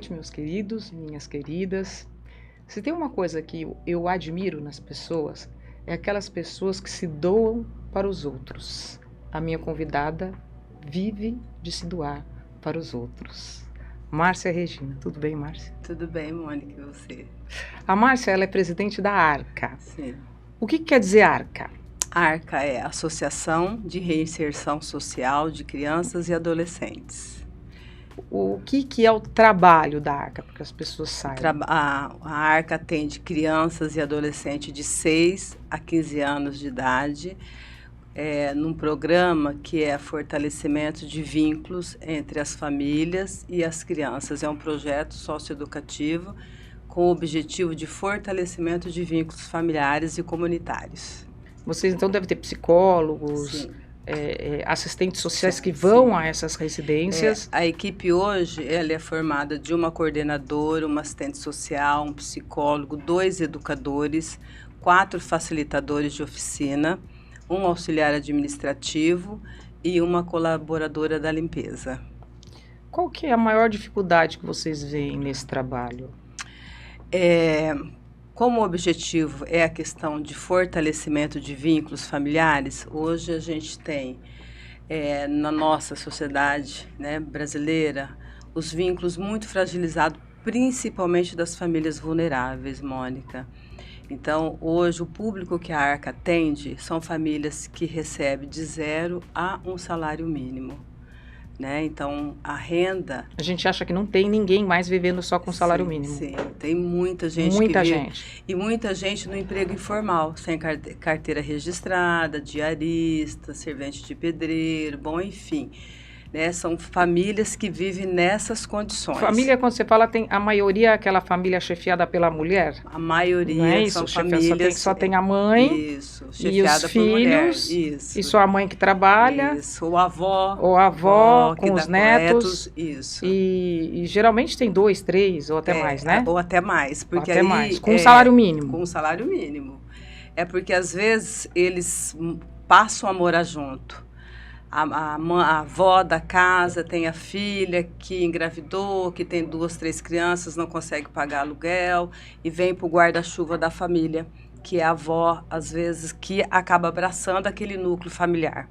noite, meus queridos, minhas queridas. Se tem uma coisa que eu admiro nas pessoas, é aquelas pessoas que se doam para os outros. A minha convidada vive de se doar para os outros. Márcia Regina. Tudo bem, Márcia? Tudo bem, Mônica, e você? A Márcia, ela é presidente da ARCA. Sim. O que quer dizer ARCA? A ARCA é a Associação de Reinserção Social de Crianças e Adolescentes. O que é o trabalho da ARCA, para que as pessoas saibam? A ARCA atende crianças e adolescentes de 6 a 15 anos de idade, num programa que é fortalecimento de vínculos entre as famílias e as crianças. É um projeto socioeducativo com o objetivo de fortalecimento de vínculos familiares e comunitários. Vocês então devem ter psicólogos, assistentes sociais que vão a essas residências. A equipe hoje ela é formada de uma coordenadora, uma assistente social, um psicólogo, 2 educadores, 4 facilitadores de oficina, um auxiliar administrativo e uma colaboradora da limpeza. Qual que é a maior dificuldade que vocês veem nesse trabalho? Como o objetivo é a questão de fortalecimento de vínculos familiares, hoje a gente tem na nossa sociedade, né, brasileira, os vínculos muito fragilizados, principalmente das famílias vulneráveis, Mônica. Então, hoje, o público que a ARCA atende são famílias que recebem de 0 a 1 salário mínimo. Né? Então, a renda... A gente acha que não tem ninguém mais vivendo só com salário mínimo. Sim, tem muita gente muita que vive, gente. E muita gente no emprego informal, sem carteira registrada, diarista, servente de pedreiro, bom, enfim. Né? São famílias que vivem nessas condições. Família, quando você fala, tem a maioria é aquela família chefiada pela mulher? A maioria não é isso? São famílias... Só tem a mãe isso, e os filhos, isso. E só a mãe que trabalha. Isso, ou a avó. Ou a avó com os netos. Isso. E geralmente tem 2, 3 ou até mais, né? Ou até mais. Porque até aí, mais, com um salário mínimo. Com um salário mínimo. É porque, às vezes, eles passam a morar junto. A avó da casa tem a filha que engravidou, que tem 2, 3 crianças, não consegue pagar aluguel e vem para o guarda-chuva da família, que é a avó, às vezes, que acaba abraçando aquele núcleo familiar.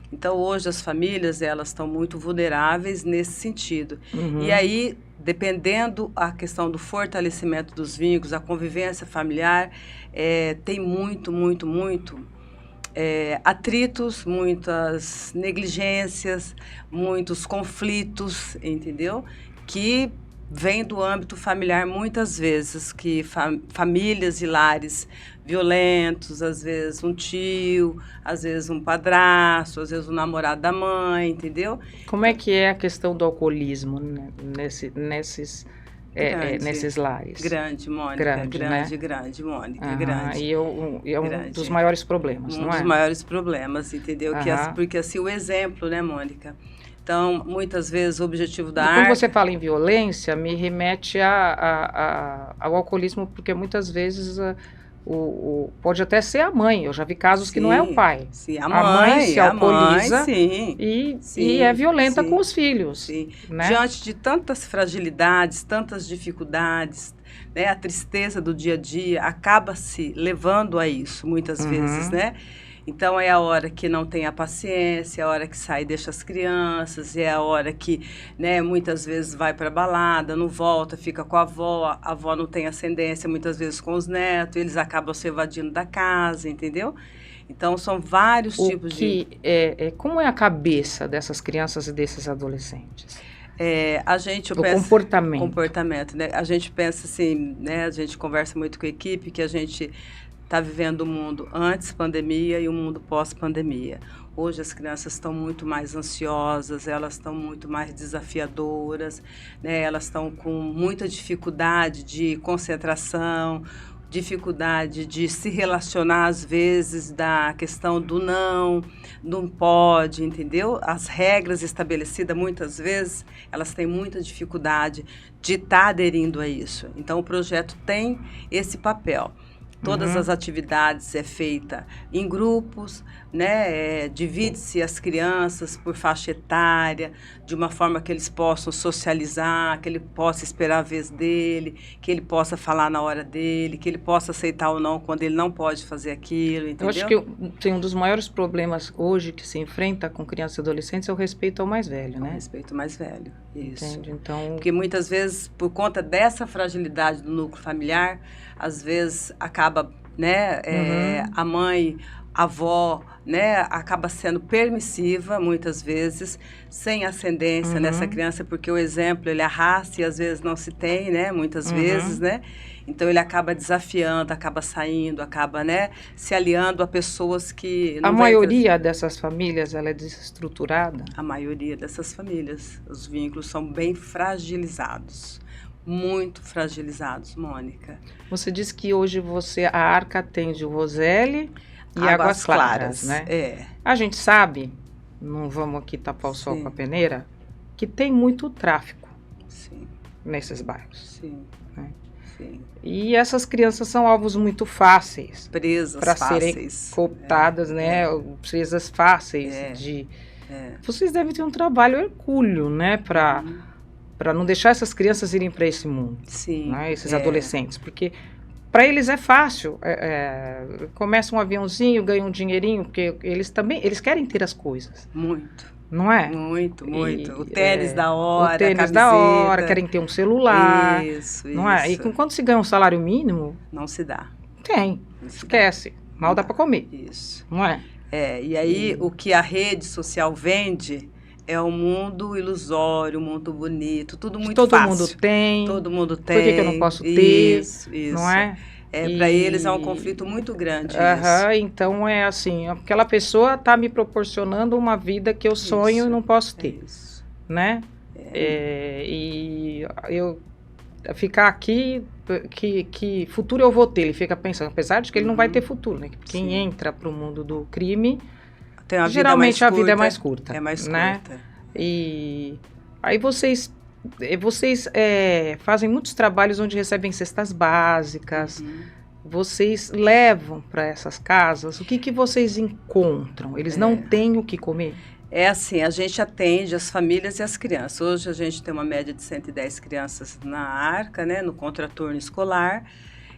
Então, hoje, as famílias, elas estão muito vulneráveis nesse sentido. Uhum. E aí, dependendo a questão do fortalecimento dos vínculos, a convivência familiar, tem muito atritos, muitas negligências, muitos conflitos, entendeu? Que vêm do âmbito familiar muitas vezes, que famílias e lares violentos, às vezes um tio, às vezes um padrasto, às vezes um namorado da mãe, entendeu? Como é que é a questão do alcoolismo, né, nesses lares? Grande, Mônica. Grande, Mônica. Grande. E é um dos maiores problemas, não é? Um dos maiores problemas, entendeu? Porque assim, o exemplo, né, Mônica? Então, muitas vezes, o objetivo da ARCA... Quando você fala em violência, me remete ao alcoolismo, porque muitas vezes... pode até ser a mãe, eu já vi casos que não é o pai. Sim, a mãe se alcooliza e é violenta com os filhos. Sim. Né? Diante de tantas fragilidades, tantas dificuldades, né, a tristeza do dia a dia acaba se levando a isso, muitas vezes, né? Então, é a hora que não tem a paciência, é a hora que sai e deixa as crianças, é a hora que, né, muitas vezes vai para a balada, não volta, fica com a avó não tem ascendência, muitas vezes com os netos, eles acabam se evadindo da casa, entendeu? Então, são vários tipos de... Como é a cabeça dessas crianças e desses adolescentes? A gente pensa... Comportamento, né? A gente pensa assim, né, a gente conversa muito com a equipe, que a gente... está vivendo o mundo antes pandemia e o mundo pós-pandemia. Hoje as crianças estão muito mais ansiosas, elas estão muito mais desafiadoras, né? Elas estão com muita dificuldade de concentração, dificuldade de se relacionar, às vezes, da questão do não pode, entendeu? As regras estabelecidas, muitas vezes, elas têm muita dificuldade de estar aderindo a isso. Então, o projeto tem esse papel. Todas as atividades é feita em grupos, né? Divide-se as crianças por faixa etária, de uma forma que eles possam socializar, que ele possa esperar a vez dele, que ele possa falar na hora dele, que ele possa aceitar ou não quando ele não pode fazer aquilo, entendeu? Eu acho que tem um dos maiores problemas hoje que se enfrenta com crianças e adolescentes é o respeito ao mais velho, né? O respeito ao mais velho, isso. Entende? Então... Porque muitas vezes, por conta dessa fragilidade do núcleo familiar, às vezes acaba, né, a mãe, a avó, né, acaba sendo permissiva, muitas vezes, sem ascendência nessa criança, porque o exemplo, ele arrasta e às vezes não se tem, né, muitas vezes, né, então ele acaba desafiando, acaba saindo, acaba, né, se aliando a pessoas que... A maioria dessas famílias, ela é desestruturada? A maioria dessas famílias, os vínculos são bem fragilizados. Muito fragilizados, Mônica. Você disse que hoje a Arca atende o Roseli e Águas Claras, né? É. A gente sabe, não vamos aqui tapar o sol com a peneira, que tem muito tráfico nesses bairros. Sim. Né? Sim. E essas crianças são alvos muito fáceis. Presas para fáceis. Serem cooptadas, né? Presas fáceis de... Vocês devem ter um trabalho hercúleo, né? Para não deixar essas crianças irem para esse mundo, né? Esses adolescentes, porque para eles é fácil, começa um aviãozinho, ganha um dinheirinho, porque eles querem ter as coisas. Muito. Não é? Muito. O tênis da hora, o tênis da hora, querem ter um celular. Isso. Não é? E quando se ganha um salário mínimo... Não se dá. Esquece. Mal dá para comer. Isso. Não é? E aí o que a rede social vende... É um mundo ilusório, um mundo bonito, tudo muito todo fácil. Todo mundo tem. Por que eu não posso ter? Isso. Não é? Para eles é um conflito muito grande Então é assim, aquela pessoa está me proporcionando uma vida que eu sonho e não posso ter. Né? E eu ficar aqui, que futuro eu vou ter? Ele fica pensando, apesar de que ele não vai ter futuro, né? Quem entra para o mundo do crime... Geralmente a vida é mais curta. É mais né? curta. E aí vocês fazem muitos trabalhos onde recebem cestas básicas. Vocês levam para essas casas. O que vocês encontram? Eles não têm o que comer? É assim, a gente atende as famílias e as crianças. Hoje a gente tem uma média de 110 crianças na Arca, né, no contraturno escolar.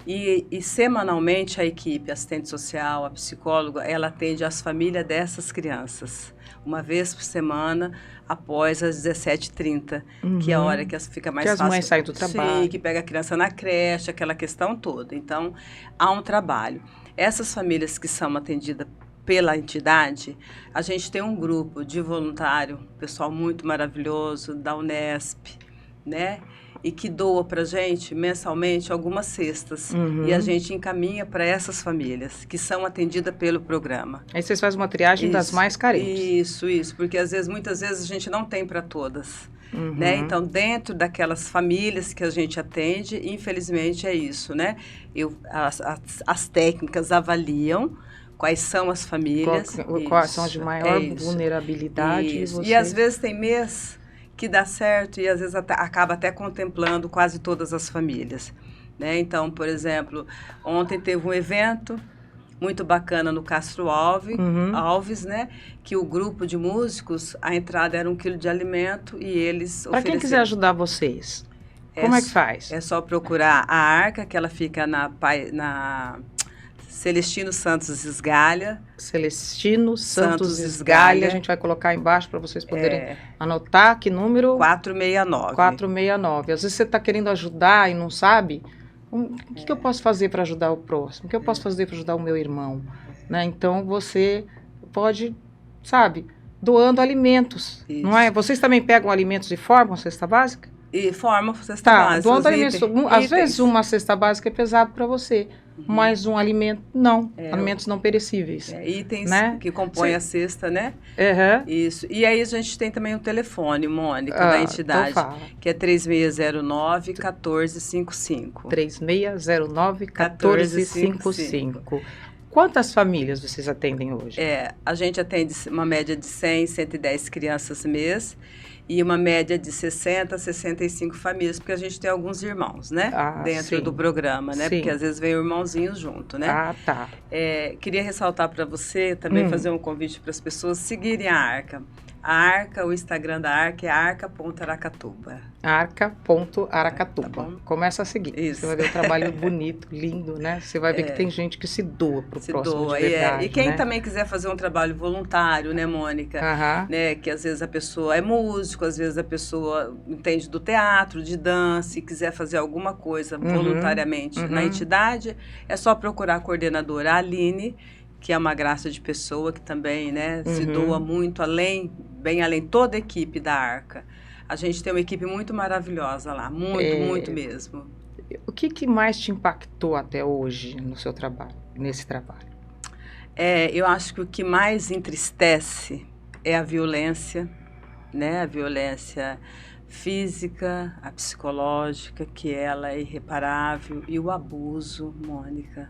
E semanalmente a equipe, a assistente social, a psicóloga, ela atende as famílias dessas crianças. Uma vez por semana, após as 17h30, que é a hora que fica mais fácil. Que as mães saem do trabalho. Sim, que pega a criança na creche, aquela questão toda. Então, há um trabalho. Essas famílias que são atendidas pela entidade, a gente tem um grupo de voluntário, pessoal muito maravilhoso, da Unesp, né? E que doa para a gente, mensalmente, algumas cestas. E a gente encaminha para essas famílias, que são atendidas pelo programa. Aí vocês fazem uma triagem das mais carentes. Isso, porque muitas vezes a gente não tem para todas. Né? Então, dentro daquelas famílias que a gente atende, infelizmente é isso, né? As técnicas avaliam quais são as famílias. Quais são as de maior vulnerabilidade. E às vezes tem mês que dá certo e às vezes acaba até contemplando quase todas as famílias, né? Então, por exemplo, ontem teve um evento muito bacana no Castro Alves, né? Que o grupo de músicos, a entrada era 1 quilo de alimento e eles Para quem quiser ajudar vocês, como é que faz? É só procurar a Arca, que ela fica na Celestino Santos Esgalha. Celestino Santos Esgalha. A gente vai colocar embaixo para vocês poderem anotar. Que número? 469. 469. Às vezes você está querendo ajudar e não sabe. O que eu posso fazer para ajudar o próximo? O que eu posso fazer para ajudar o meu irmão? Né? Então, você pode, doando alimentos. Isso. Não é? Vocês também pegam alimentos e formam a cesta básica? E formam a cesta básica. Doando alimentos. Às vezes, uma cesta básica é pesado para você. Mas um alimento, não. Alimentos não perecíveis. Itens, né? Que compõem a cesta, né? Isso. E aí a gente tem também o telefone, Mônica, da entidade, então que é 3609-1455. 3609-1455. Quantas famílias vocês atendem hoje? A gente atende uma média de 100, 110 crianças mês. e uma média de 60 a 65 famílias, porque a gente tem alguns irmãos, né? Dentro do programa, né? Porque às vezes vem o irmãozinho junto, né? Ah, tá. Queria ressaltar para você, também fazer um convite para as pessoas seguirem a Arca. A Arca, o Instagram da Arca é arca.aracatuba. Arca.aracatuba. Tá, começa a seguir. Isso. Você vai ver um trabalho bonito, lindo, né? Você vai ver que tem gente que se doa pro próximo de verdade, E quem né? também quiser fazer um trabalho voluntário, né, Mônica? Né, que às vezes a pessoa é músico, às vezes a pessoa entende do teatro, de dança, e quiser fazer alguma coisa voluntariamente na entidade, é só procurar a coordenadora Aline, que é uma graça de pessoa, que também, né, se doa muito, bem além toda a equipe da Arca. A gente tem uma equipe muito maravilhosa lá, muito mesmo. O que mais te impactou até hoje no seu trabalho, nesse trabalho? Eu acho que o que mais entristece é a violência, né, a violência física, a psicológica, que ela é irreparável, e o abuso, Mônica.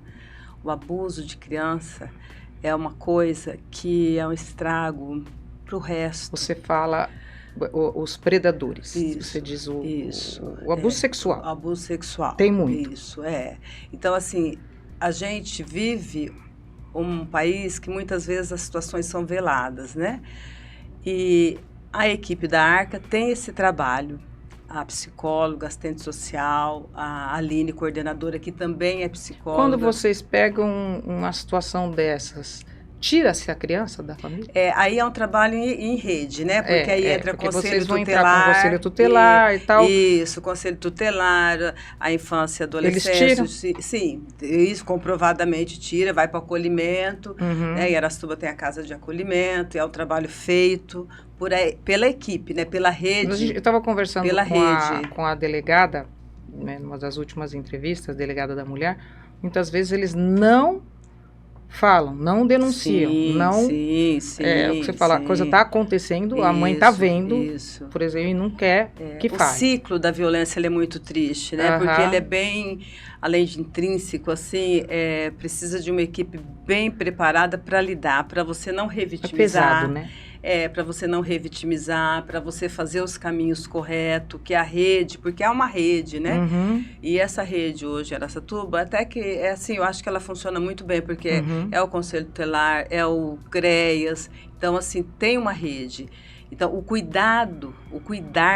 O abuso de criança é uma coisa que é um estrago para o resto. Você fala os predadores. Isso, você diz o abuso sexual. O abuso sexual. Tem muito. Isso, Então, assim, a gente vive um país que muitas vezes as situações são veladas, né? E a equipe da Arca tem esse trabalho. A psicóloga, assistente social, a Aline, coordenadora, que também é psicóloga. Quando vocês pegam uma situação dessas, tira-se a criança da família? Aí é um trabalho em rede, né? Porque aí entra porque conselho vocês vão tutelar. Entrar com conselho tutelar e tal. Isso, conselho tutelar, a infância e adolescência. Eles tiram? Sim, isso comprovadamente tira, vai para o acolhimento. Né? Em Araçatuba tem a casa de acolhimento, é um trabalho feito pela equipe, né? Pela rede. Eu estava conversando com a delegada, né, numa das últimas entrevistas, a delegada da mulher, muitas vezes eles não falam, não denunciam, Sim, o que você fala, a coisa está acontecendo, a mãe está vendo, por exemplo, e não quer que faça. O ciclo da violência ele é muito triste, né? Porque ele é bem, além de intrínseco, assim, precisa de uma equipe bem preparada para lidar, para você não revitimizar. É pesado, né? Para você não revitimizar, para você fazer os caminhos corretos, que é a rede, porque é uma rede, né? E essa rede hoje, Araçatuba, até que, assim, eu acho que ela funciona muito bem, porque é o Conselho Tutelar, é o CREAS, então, assim, tem uma rede. Então, o cuidar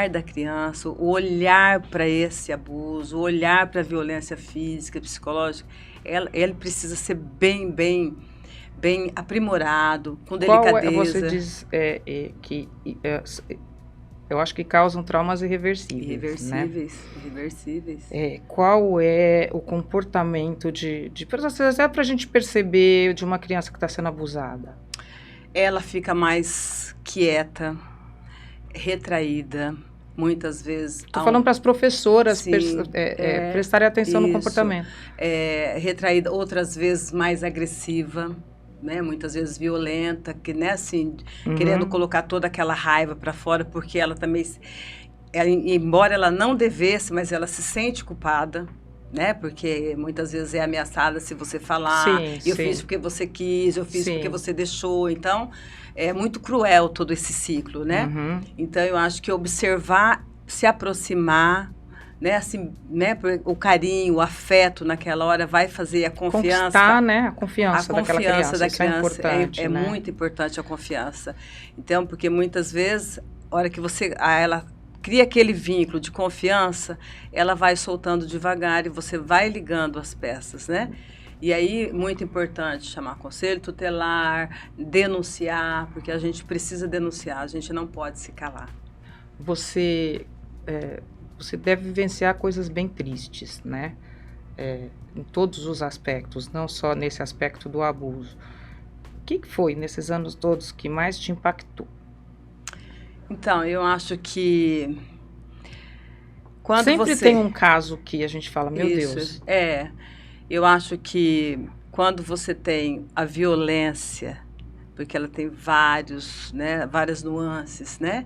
da criança, o olhar para esse abuso, o olhar para a violência física, psicológica, ele precisa ser bem aprimorado, com delicadeza. Você diz que eu acho que causam traumas irreversíveis. Irreversíveis. Qual é o comportamento até para a gente perceber de uma criança que está sendo abusada? Ela fica mais quieta, retraída, muitas vezes. Estou falando para as professoras prestarem atenção no comportamento. Retraída, outras vezes mais agressiva, né? Muitas vezes violenta, que, né, assim, querendo colocar toda aquela raiva para fora, porque ela também, embora ela não devesse, mas ela se sente culpada, né? Porque muitas vezes é ameaçada se você falar, eu fiz porque você quis, eu fiz porque você deixou. Então, é muito cruel todo esse ciclo, né? Então, eu acho que observar, se aproximar, né, assim, né, o carinho, o afeto naquela hora vai fazer a confiança. Conquistar, né, a confiança daquela criança. Da criança é importante, né? Muito importante a confiança. Então, porque muitas vezes, a hora que ela cria aquele vínculo de confiança, ela vai soltando devagar e você vai ligando as peças, né? E aí, muito importante chamar conselho tutelar, denunciar, porque a gente precisa denunciar, a gente não pode se calar. Você deve vivenciar coisas bem tristes, né? Em todos os aspectos, não só nesse aspecto do abuso. O que foi, nesses anos todos, que mais te impactou? Então, eu acho que quando sempre tem um caso que a gente fala, meu Deus. Eu acho que quando você tem a violência, porque ela tem várias nuances, né?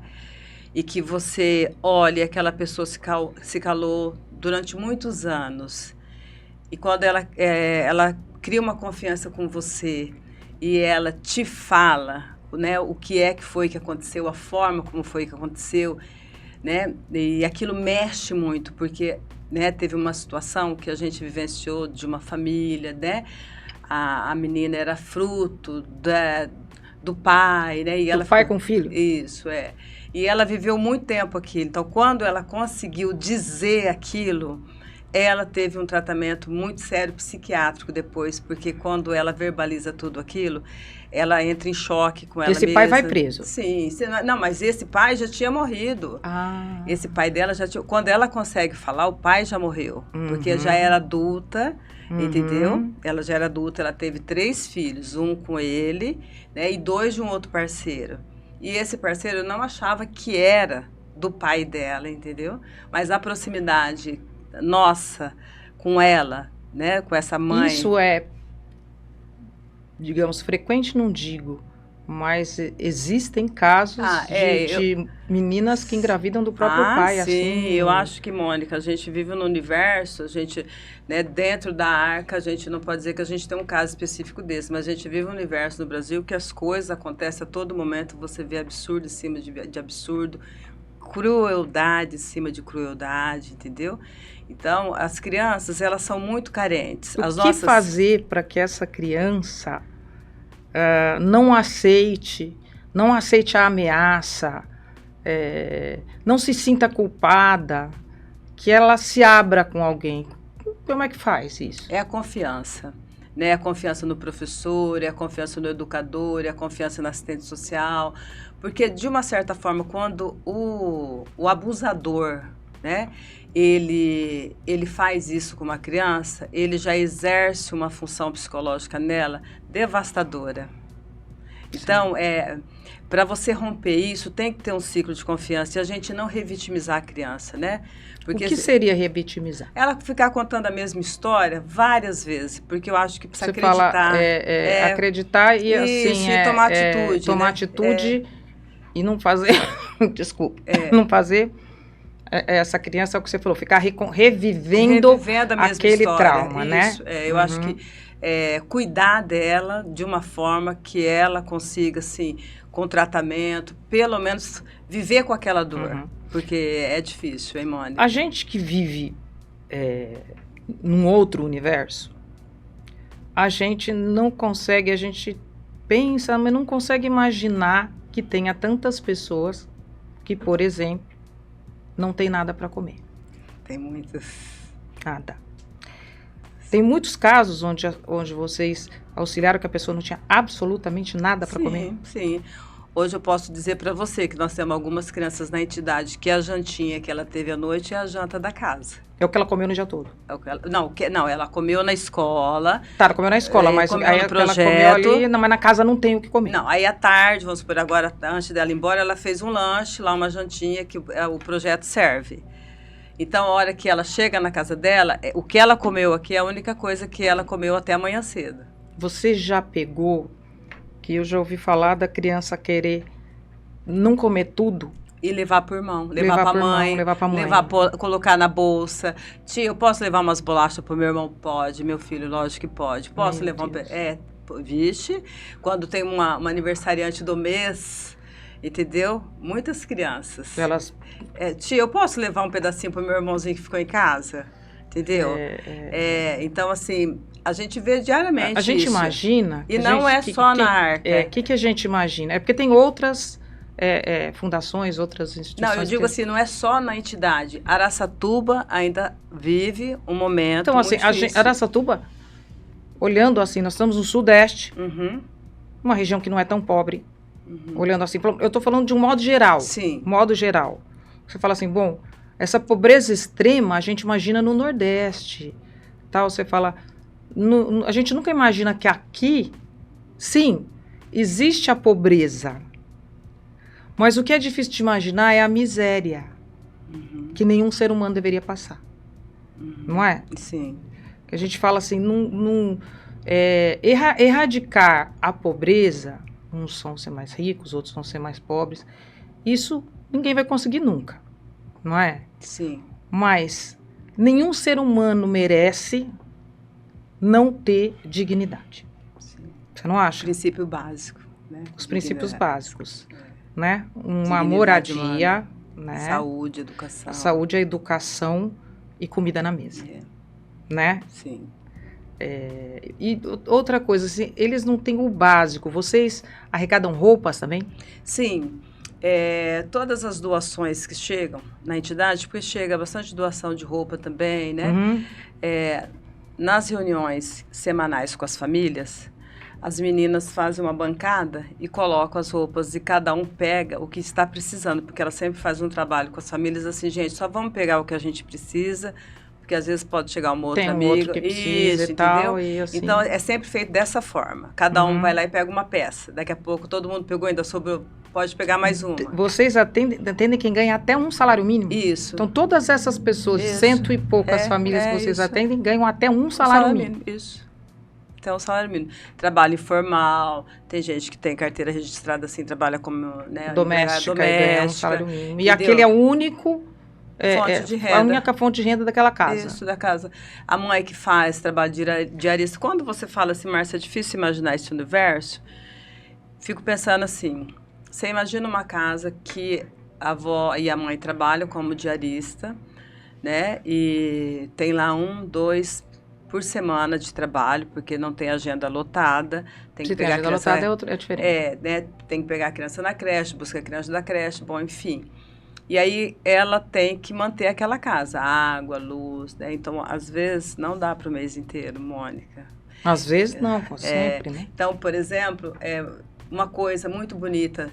E que você olha, aquela pessoa se calou durante muitos anos, e quando ela cria uma confiança com você e ela te fala né, o que foi que aconteceu, a forma como foi que aconteceu, né? E aquilo mexe muito, porque, né, teve uma situação que a gente vivenciou de uma família, né? A menina era fruto do pai, né? E Do ela pai ficou... com filho? Isso, é. E ela viveu muito tempo aquilo. Então, quando ela conseguiu dizer aquilo, ela teve um tratamento muito sério psiquiátrico depois, porque quando ela verbaliza tudo aquilo, ela entra em choque com ela mesma. Esse pai vai preso? Sim. Não, mas esse pai já tinha morrido. Ah. Esse pai dela já tinha... Quando ela consegue falar, o pai já morreu. Porque já era adulta, entendeu? Ela já era adulta, ela teve 3 filhos. Um com ele, né? E 2 de um outro parceiro. E esse parceiro não achava que era do pai dela, entendeu? Mas a proximidade nossa com ela, né? Com essa mãe... Isso é, digamos, frequente, não digo, mas existem casos de meninas que engravidam do próprio pai. Sim, assim. Eu acho que, Mônica, a gente vive no universo, a gente, né, dentro da arca, a gente não pode dizer que a gente tem um caso específico desse, mas a gente vive um universo no Brasil que as coisas acontecem a todo momento, você vê absurdo em cima de absurdo, crueldade em cima de crueldade, entendeu? Então, as crianças, elas são muito carentes. O que fazer para que essa criança não aceite a ameaça, não se sinta culpada, que ela se abra com alguém? Como é que faz isso? É a confiança, né? A confiança no professor, é a confiança no educador, é a confiança no assistente social, porque, de uma certa forma, quando o abusador, né, ele faz isso com uma criança, ele já exerce uma função psicológica nela devastadora. Então, para você romper isso, tem que ter um ciclo de confiança e a gente não revitimizar a criança, né? Porque o que seria revitimizar? Ela ficar contando a mesma história várias vezes, porque eu acho que precisa acreditar. Fala, acreditar e isso, assim... e tomar atitude. Tomar atitude e não fazer... Desculpa. Não fazer... essa criança, é o que você falou, ficar revivendo a mesma aquele história. Trauma, isso, né? Eu acho que cuidar dela de uma forma que ela consiga, assim, com tratamento, pelo menos viver com aquela dor, porque é difícil, hein, Mônica? A gente que vive num outro universo, a gente não consegue, a gente pensa, mas não consegue imaginar que tenha tantas pessoas que, por exemplo, não tem nada para comer. Tem muitas. Nada. Tem muitos casos onde vocês auxiliaram que a pessoa não tinha absolutamente nada para comer? Sim. Hoje eu posso dizer para você que nós temos algumas crianças na entidade que a jantinha que ela teve à noite é a janta da casa. É o que ela comeu no dia todo? Não, ela comeu na escola. Tá, ela comeu na escola, mas aí ela comeu ali, não, mas na casa não tem o que comer. Não, aí à tarde, vamos supor, agora, antes dela ir embora, ela fez um lanche, lá uma jantinha que o projeto serve. Então, a hora que ela chega na casa dela, o que ela comeu aqui é a única coisa que ela comeu até amanhã cedo. Você já pegou, que eu já ouvi falar da criança querer não comer tudo? E levar por mão, levar pra mãe, colocar na bolsa. Tia, eu posso levar umas bolachas pro meu irmão? Pode, meu filho, lógico que pode. Posso levar vixe, quando tem uma aniversariante do mês, entendeu? Muitas crianças. Elas... tia, eu posso levar um pedacinho pro meu irmãozinho que ficou em casa? Entendeu? Então, assim, a gente vê diariamente a gente isso. Imagina... E não é só na arca. O que a gente imagina? É porque tem outras... fundações, outras instituições... Não, eu digo assim, não é só na entidade. Araçatuba ainda vive um momento então, assim, Araçatuba, olhando assim, nós estamos no Sudeste, uma região que não é tão pobre, olhando assim, eu estou falando de um modo geral. Sim. Modo geral. Você fala assim, bom, essa pobreza extrema a gente imagina no Nordeste, tal, você fala... a gente nunca imagina que aqui, sim, existe a pobreza... Mas o que é difícil de imaginar é a miséria que nenhum ser humano deveria passar. Não é? Sim. Que a gente fala assim, erradicar a pobreza, uns vão ser mais ricos, outros vão ser mais pobres, isso ninguém vai conseguir nunca, não é? Sim. Mas nenhum ser humano merece não ter dignidade. Sim. Você não acha? Princípio básico. né? Os princípios Dignidade. básicos, né? Uma Dignidade moradia, humana, né? saúde, educação. A saúde, a educação e comida na mesa, É, né? sim. E outra coisa, assim, eles não têm o básico. Vocês arrecadam roupas também? Sim, todas as doações que chegam na entidade, porque chega bastante doação de roupa também, né? Uhum. Nas reuniões semanais com as famílias, as meninas fazem uma bancada e colocam as roupas e cada um pega o que está precisando, porque elas sempre fazem um trabalho com as famílias assim, gente, só vamos pegar o que a gente precisa, porque às vezes pode chegar uma outra Tem um amiga. outro que precisa Isso, e tal, entendeu? e assim. Então, é sempre feito dessa forma. Cada um vai lá e pega uma peça. Daqui a pouco todo mundo pegou, ainda sobrou, pode pegar mais uma. Vocês atendem quem ganha até um salário mínimo? Isso. Então, todas essas pessoas, Isso. 100 e poucas famílias que vocês isso. atendem, ganham até um salário mínimo. Isso. Até um salário mínimo. Trabalho informal, tem gente que tem carteira registrada assim, trabalha como, né, doméstica, e ganha um salário mínimo. Entendeu? E aquele é o único... fonte de renda. A única fonte de renda daquela casa. Isso, da casa. A mãe que faz trabalho diarista. Quando você fala assim, Márcia, é difícil imaginar esse universo, fico pensando assim, você imagina uma casa que a avó e a mãe trabalham como diarista, né? E tem lá 1, 2 por semana de trabalho, porque não tem agenda lotada. Tem que pegar a criança lotada é diferente. né? Tem que pegar a criança na creche, buscar a criança da creche, bom, enfim. E aí ela tem que manter aquela casa, água, luz, né? Então, às vezes, não dá para o mês inteiro, Mônica. Às vezes não, sempre, né? Então, por exemplo, uma coisa muito bonita,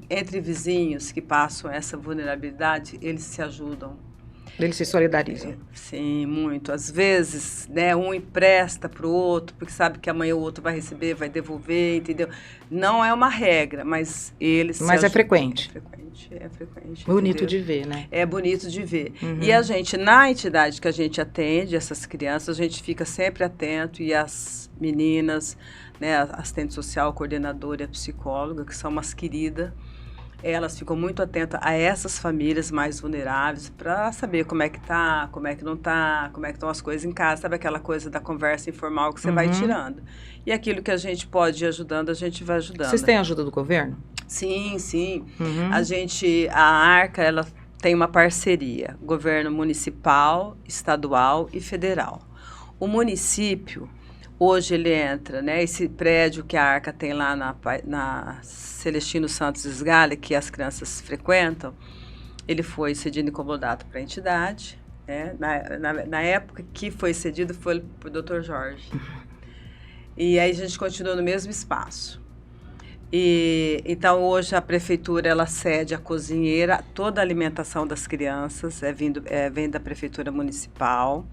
entre vizinhos que passam essa vulnerabilidade, eles se ajudam. Eles se solidarizam. Sim, muito. Às vezes, né, um empresta para o outro, porque sabe que amanhã o outro vai receber, vai devolver, entendeu? Não é uma regra, mas eles Mas é frequente. É frequente. Bonito entendeu? de ver, né? É bonito de ver. Uhum. E a gente, na entidade que a gente atende essas crianças, a gente fica sempre atento e as meninas, né, a assistente social, a coordenadora e a psicóloga, que são umas queridas, elas ficam muito atentas a essas famílias mais vulneráveis para saber como é que tá, como é que não tá, como é que estão as coisas em casa, sabe aquela coisa da conversa informal que você vai tirando. E aquilo que a gente pode ir ajudando, a gente vai ajudando. Vocês têm ajuda do governo? Sim, sim. Uhum. A Arca, ela tem uma parceria, governo municipal, estadual e federal. O município, hoje ele entra, né, esse prédio que a Arca tem lá na Celestino Santos Esgalha, que as crianças frequentam, ele foi cedido em comodato para a entidade, né? Na época que foi cedido foi para o Dr. Jorge. E aí a gente continua no mesmo espaço. Então hoje a prefeitura ela cede a cozinheira, toda a alimentação das crianças vem da prefeitura municipal.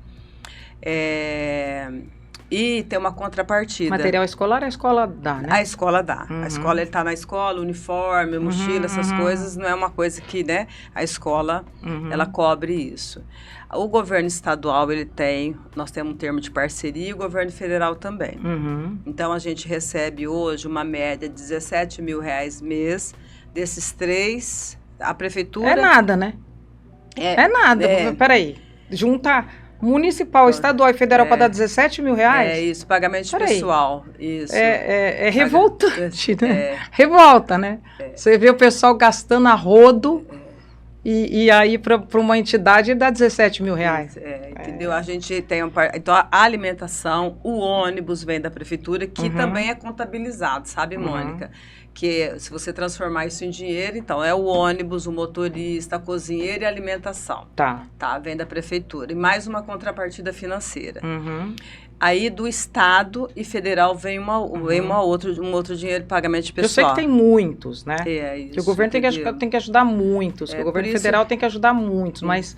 E tem uma contrapartida. Material escolar, a escola dá, né? A escola dá. A escola, ele está na escola, uniforme, mochila, essas coisas, não é uma coisa que, né, a escola, ela cobre isso. O governo estadual, nós temos um termo de parceria e o governo federal também. Então, a gente recebe hoje uma média de R$17 mil mês, desses 3, a prefeitura... É nada, né? É nada. Peraí, junta... Municipal, estadual e federal para dar R$17 mil? É isso, pagamento pessoal. Isso. É revoltante, né? Revolta, né? Você vê o pessoal gastando a rodo e aí para uma entidade dá R$17 mil. Entendeu? A gente tem então a alimentação, o ônibus vem da prefeitura, que também é contabilizado, sabe, Mônica? Que se você transformar isso em dinheiro, então é o ônibus, o motorista, a cozinheira e a alimentação. Tá, vem da prefeitura. E mais uma contrapartida financeira. Aí do Estado e Federal vem um outro dinheiro de pagamento de pessoal. Eu sei que tem muitos, né? Isso, que o governo tem que ajudar muitos, que o governo federal tem que ajudar muitos, mas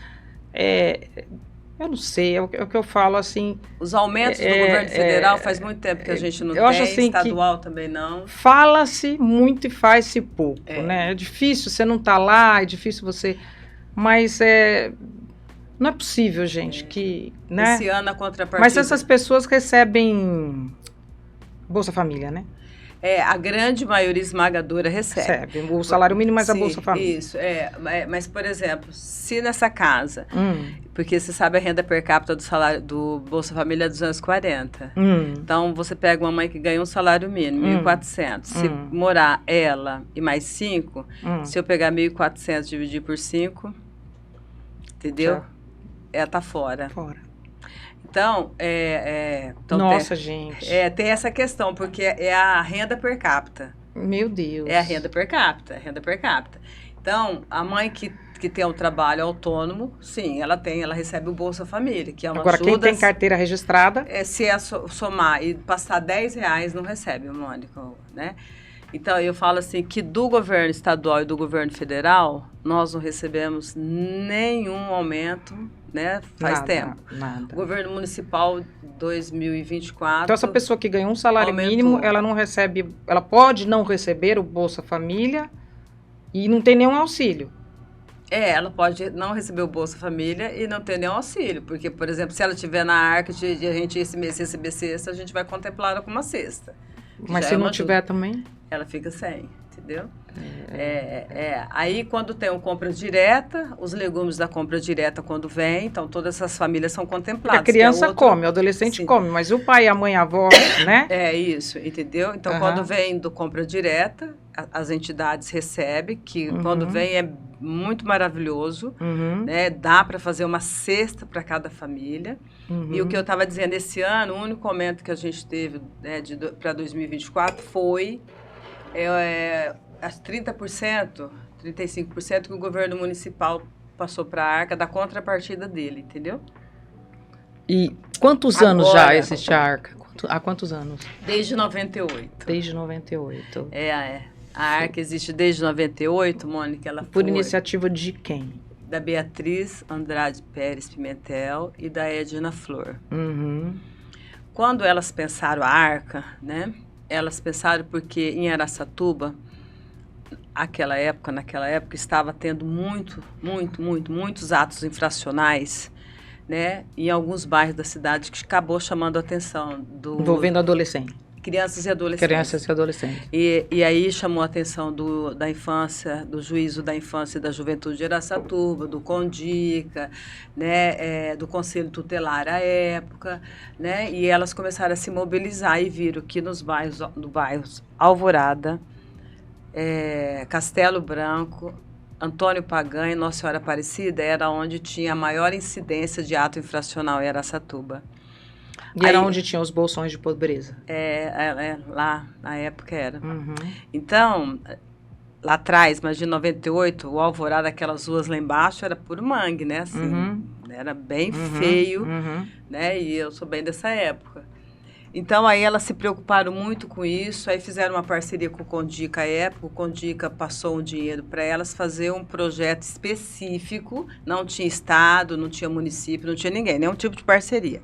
eu não sei, é o que eu falo assim... Os aumentos do governo federal faz muito tempo que a gente não tem, acho assim estadual também não. Fala-se muito e faz-se pouco, né? É difícil, você não tá lá, é difícil você... Mas não é possível, gente, que... Né? Esse ano a contrapartida... Mas essas pessoas recebem Bolsa Família, né? A grande maioria esmagadora recebe. Recebe o salário mínimo mais a Sim, Bolsa Família. Isso, mas, por exemplo, se nessa casa, porque você sabe a renda per capita do salário do Bolsa Família é 240. Então, você pega uma mãe que ganha um salário mínimo, 1.400. Se morar ela e mais 5, se eu pegar 1.400 e dividir por 5, entendeu? Certo. Ela tá fora. Então, então nossa, gente. Tem essa questão, porque é a renda per capita. Meu Deus. É a renda per capita, Então, a mãe que tem um trabalho autônomo, sim, ela recebe o Bolsa Família, que é uma Agora, ajuda. quem tem carteira registrada... Se somar e passar R$10, não recebe, Mônica, né? Então, eu falo assim, que do governo estadual e do governo federal, nós não recebemos nenhum aumento, né? Faz tempo. Nada. O governo municipal, 2024... Então, essa pessoa que ganhou um salário mínimo, ela não recebe... Ela pode não receber o Bolsa Família e não tem nenhum auxílio. Ela pode não receber o Bolsa Família e não ter nenhum auxílio. Porque, por exemplo, se ela estiver na arca de a gente esse mês receber cesta, a gente vai contemplar ela com uma cesta. Mas se não tiver também? Ela fica sem, entendeu? Aí, quando tem uma compra direta, os legumes da compra direta, quando vem, então todas essas famílias são contempladas. Porque a criança come, o adolescente come, mas o pai, a mãe, a avó, né? Isso, entendeu? Então, quando vem do compra direta, as entidades recebem, que quando vem é muito maravilhoso, né? Dá para fazer uma cesta para cada família. E o que eu estava dizendo, esse ano, o único aumento que a gente teve, né, para 2024 foi as 30%, 35% que o governo municipal passou para a arca da contrapartida dele, entendeu? E quantos anos já existe a arca? Há quantos anos? Desde 98. Desde 98. A arca existe desde 98, Mônica. Ela por iniciativa de quem? Da Beatriz Andrade Pérez Pimentel e da Edna Flor. Quando elas pensaram a arca, né? Elas pensaram porque em Araçatuba, naquela época, estava tendo muitos atos infracionais, né? Em alguns bairros da cidade que acabou chamando a atenção envolvendo adolescentes. Crianças e adolescentes. E aí chamou a atenção da infância, do juízo da infância e da juventude de Araçatuba, do CONDICA, né, do Conselho Tutelar à época, né, e elas começaram a se mobilizar e viram que no bairro Alvorada, Castelo Branco, Antônio Pagan e Nossa Senhora Aparecida era onde tinha a maior incidência de ato infracional em Araçatuba. E era onde tinha os bolsões de pobreza? Lá, na época era. Então, lá atrás, mas de 98, o Alvorada, aquelas ruas lá embaixo, era puro mangue, né? Assim, era bem feio, né? E eu sou bem dessa época. Então, aí elas se preocuparam muito com isso, aí fizeram uma parceria com o CONDICA à época, o CONDICA passou um dinheiro para elas fazer um projeto específico, não tinha estado, não tinha município, não tinha ninguém, nenhum tipo de parceria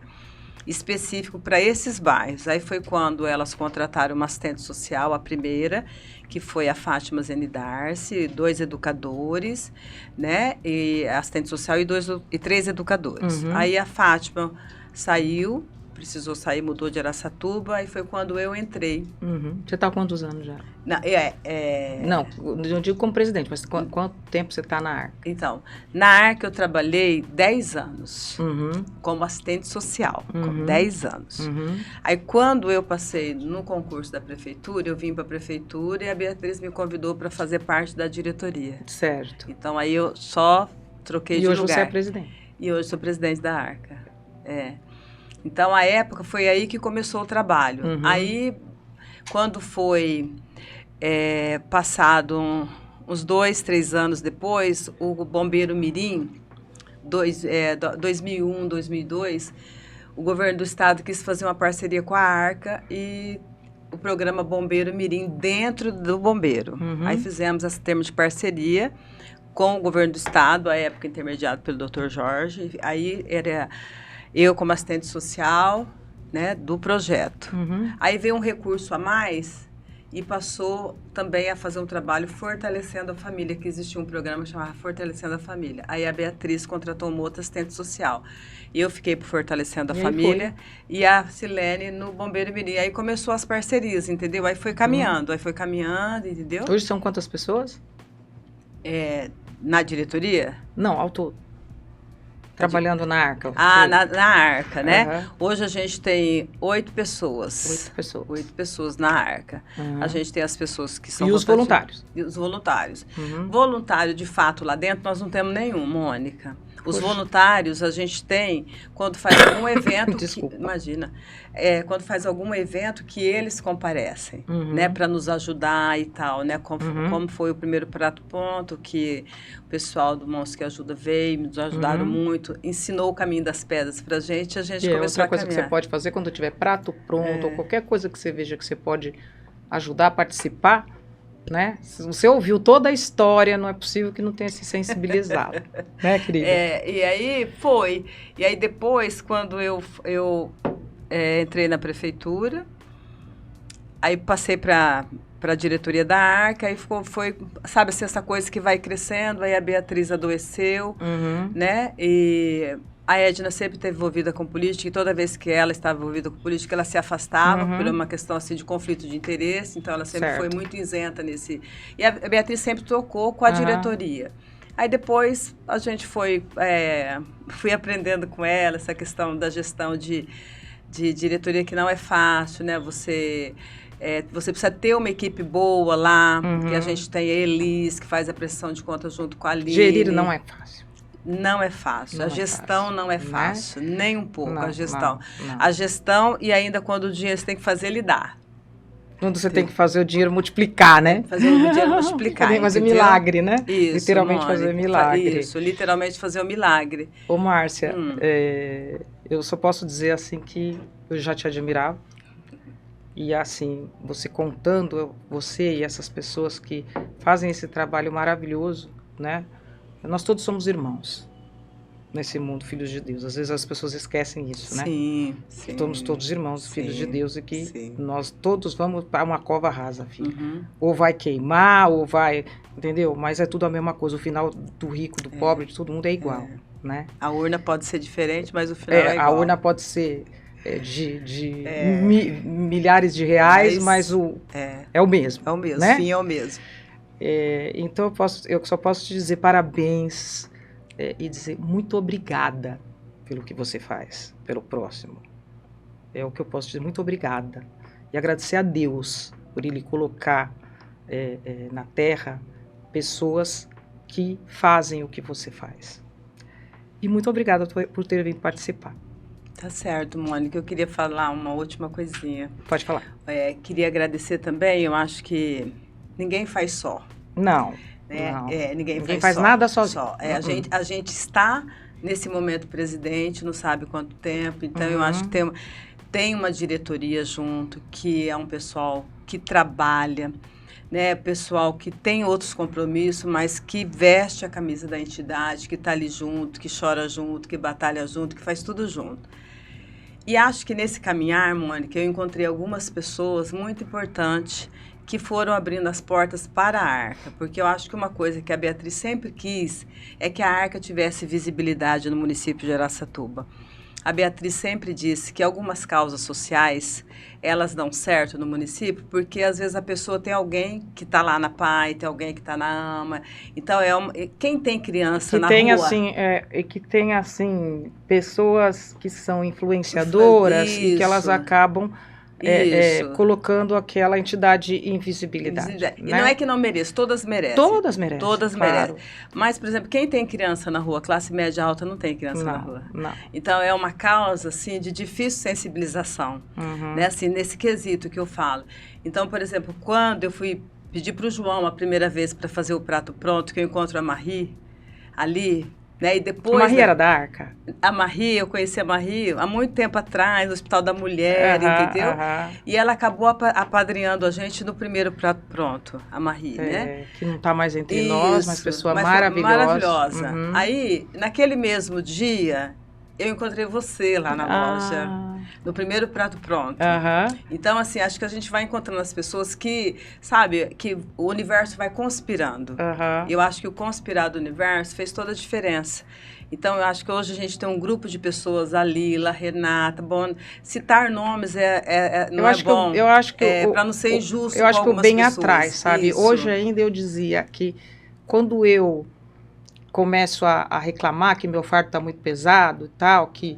específico para esses bairros. Aí foi quando elas contrataram uma assistente social, a primeira, que foi a Fátima Zenidarce, 2 educadores, né, e assistente social e 3 educadores. Aí a Fátima saiu, precisou sair, mudou de Araçatuba, aí foi quando eu entrei. Você está há quantos anos já? Não, não digo como presidente, mas quanto tempo você está na Arca? Então, na Arca eu trabalhei 10 anos como assistente social, 10 anos. Aí quando eu passei no concurso da prefeitura, eu vim para a prefeitura e a Beatriz me convidou para fazer parte da diretoria. Certo. Então aí eu só troquei de lugar. E hoje você é presidente? E hoje sou presidente da Arca, Então, a época foi aí que começou o trabalho. Aí, quando foi passado uns 2, 3 anos depois, o Bombeiro Mirim, 2001, 2002, o governo do estado quis fazer uma parceria com a Arca e o programa Bombeiro Mirim dentro do Bombeiro. Aí fizemos esse termo de parceria com o governo do estado, à época intermediado pelo Dr. Jorge. Aí era eu como assistente social, né, do projeto. Aí veio um recurso a mais e passou também a fazer um trabalho fortalecendo a família, que existia um programa chamado Fortalecendo a Família. Aí a Beatriz contratou uma outra assistente social. E eu fiquei por Fortalecendo a Família e a Silene no Bombeiro Mirim. Aí começou as parcerias, entendeu? Aí foi caminhando, entendeu? Hoje são quantas pessoas? Na diretoria? Não, ao todo. Trabalhando na Arca. Na Arca, né? Hoje a gente tem 8 pessoas. 8 pessoas. 8 pessoas na Arca. A gente tem as pessoas que são... E os voluntários. E os voluntários. Voluntário, de fato, lá dentro, nós não temos nenhum, Mônica. Os voluntários a gente tem quando faz algum evento... Desculpa. Imagina. Quando faz algum evento que eles comparecem, né? Para nos ajudar e tal, né? Como foi o primeiro prato pronto, que o pessoal do Monstros que Ajuda veio, nos ajudaram muito, ensinou o caminho das pedras pra gente, a gente começou a caminhar. Outra coisa que você pode fazer quando tiver prato pronto, ou qualquer coisa que você veja que você pode ajudar a participar, né? Se você ouviu toda a história, não é possível que não tenha se sensibilizado, né, querida? E aí foi. E aí depois, quando eu entrei na prefeitura, aí passei para a diretoria da Arca, aí foi, sabe assim, essa coisa que vai crescendo, aí a Beatriz adoeceu, né? E a Edna sempre esteve envolvida com política, e toda vez que ela estava envolvida com política, ela se afastava por uma questão assim de conflito de interesse, então ela sempre foi muito isenta nesse... E a Beatriz sempre tocou com a diretoria. Aí depois a gente fui aprendendo com ela essa questão da gestão de diretoria, que não é fácil, né? Você precisa ter uma equipe boa lá, que a gente tem a Elis, que faz a prestação de contas junto com a Aline. Gerir não é fácil. Não é fácil. A gestão não é fácil, nem um pouco, a gestão. Não. A gestão, e ainda quando o dinheiro você tem que fazer, lidar. Quando você tem que fazer o dinheiro multiplicar, né? Fazer o dinheiro multiplicar. Tem que fazer milagre, né? Isso, literalmente fazer milagre. Isso, literalmente fazer o milagre. Ô, Márcia, eu só posso dizer assim que eu já te admirava. E assim, você contando, você e essas pessoas que fazem esse trabalho maravilhoso, né? Nós todos somos irmãos nesse mundo, filhos de Deus. Às vezes as pessoas esquecem isso, né? Sim. Somos todos irmãos, filhos de Deus, e que nós todos vamos para uma cova rasa, filho. Ou vai queimar, ou vai, entendeu? Mas é tudo a mesma coisa. O final do rico, do pobre, de todo mundo é igual, né? A urna pode ser diferente, mas o final é igual. A urna pode ser milhares de reais, mas é o mesmo. É o mesmo, né? Fim é o mesmo. Então eu só posso te dizer parabéns e dizer muito obrigada pelo que você faz, pelo próximo. É o que eu posso dizer, muito obrigada. E agradecer a Deus por Ele colocar na Terra pessoas que fazem o que você faz. E muito obrigada por ter vindo participar. Tá certo, Mônica. Eu queria falar uma última coisinha. Pode falar. Queria agradecer também, eu acho que ninguém faz só. Não. Né? Não. Ninguém faz nada sozinho. A gente está nesse momento presidente, não sabe quanto tempo, então eu acho que tem uma diretoria junto, que é um pessoal que trabalha, né? Pessoal que tem outros compromissos, mas que veste a camisa da entidade, que está ali junto, que chora junto, que batalha junto, que faz tudo junto. E acho que nesse caminhar, Mônica, eu encontrei algumas pessoas muito importantes que foram abrindo as portas para a Arca, porque eu acho que uma coisa que a Beatriz sempre quis é que a Arca tivesse visibilidade no município de Araçatuba. A Beatriz sempre disse que algumas causas sociais, elas dão certo no município, porque às vezes a pessoa tem alguém que está lá na PAI, tem alguém que está na AMA. Então, quem tem criança na rua... que tem, assim, pessoas que são influenciadoras e que elas acabam... colocando aquela entidade em visibilidade. Né? E não é que não mereça, todas merecem. Todas merecem. Todas claro. merecem. Mas, por exemplo, quem tem criança na rua, classe média alta, não tem criança na rua. Não. Então, é uma causa, assim, de difícil sensibilização, né? Assim, nesse quesito que eu falo. Então, por exemplo, quando eu fui pedir para o João a primeira vez para fazer o prato pronto, que eu encontro a Marie ali... Né? E depois, a Marie era da Arca? A Marie, eu conheci a Marie há muito tempo atrás, no Hospital da Mulher, entendeu? E ela acabou apadrinhando a gente no primeiro prato pronto, a Marie, né? Que não está mais entre nós, mas pessoa maravilhosa. Maravilhosa. Aí, naquele mesmo dia, eu encontrei você lá na loja, no primeiro prato pronto. Então, assim, acho que a gente vai encontrando as pessoas que, sabe, que o universo vai conspirando. E eu acho que o conspirar do universo fez toda a diferença. Então, eu acho que hoje a gente tem um grupo de pessoas, a Lila, a Renata, bom, citar nomes não é bom. Eu acho que para não ser injusto eu acho com que o algumas bem pessoas. atrás, sabe? Isso. Hoje ainda eu dizia que quando eu começo a reclamar que meu fardo está muito pesado e tal, que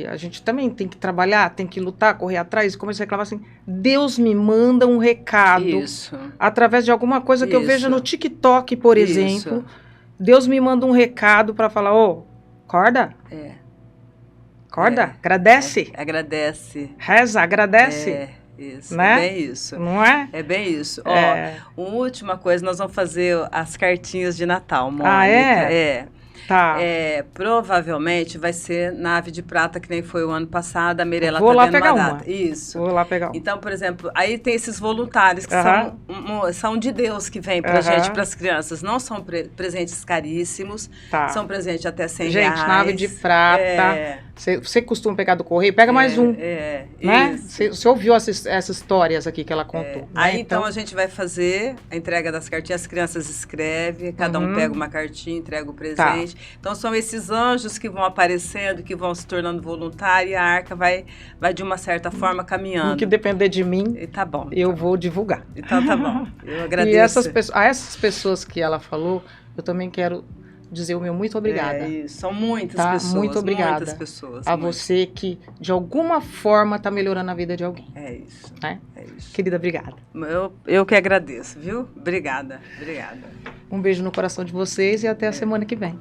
a gente também tem que trabalhar, tem que lutar, correr atrás, e começo a reclamar assim, Deus me manda um recado através de alguma coisa que eu veja no TikTok, por exemplo. Deus me manda um recado para falar, acorda. Acorda, agradece. Agradece. Reza, agradece. Isso, né? É bem isso. Não é? É bem isso. Ó, uma última coisa, nós vamos fazer as cartinhas de Natal, Mônica. Ah, é? Tá. Provavelmente vai ser nave de prata, que nem foi o ano passado, a Mirella Vou tá lá vendo pegar uma uma. data. Isso. Vou lá pegar uma. Então, por exemplo, aí tem esses voluntários que são de Deus que vêm pra gente, para as crianças. Não são presentes caríssimos, são presentes até 100 reais. Gente, nave de prata. Você costuma pegar do correio? Pega mais um. Né? Você ouviu essas histórias aqui que ela contou. Né? Aí, então, a gente vai fazer a entrega das cartinhas, as crianças escrevem, cada um pega uma cartinha, entrega o presente. Então, são esses anjos que vão aparecendo, que vão se tornando voluntários, e a arca vai de uma certa forma caminhando. O que depender de mim, tá bom, eu vou divulgar. Então, tá bom. Eu agradeço. E a essas pessoas que ela falou, eu também quero dizer o meu muito obrigada. São muitas pessoas. Muito obrigada. Muitas pessoas. Você que, de alguma forma, está melhorando a vida de alguém. É isso. Né? É isso. Querida, obrigada. Eu que agradeço, viu? Obrigada. Um beijo no coração de vocês e até a semana que vem.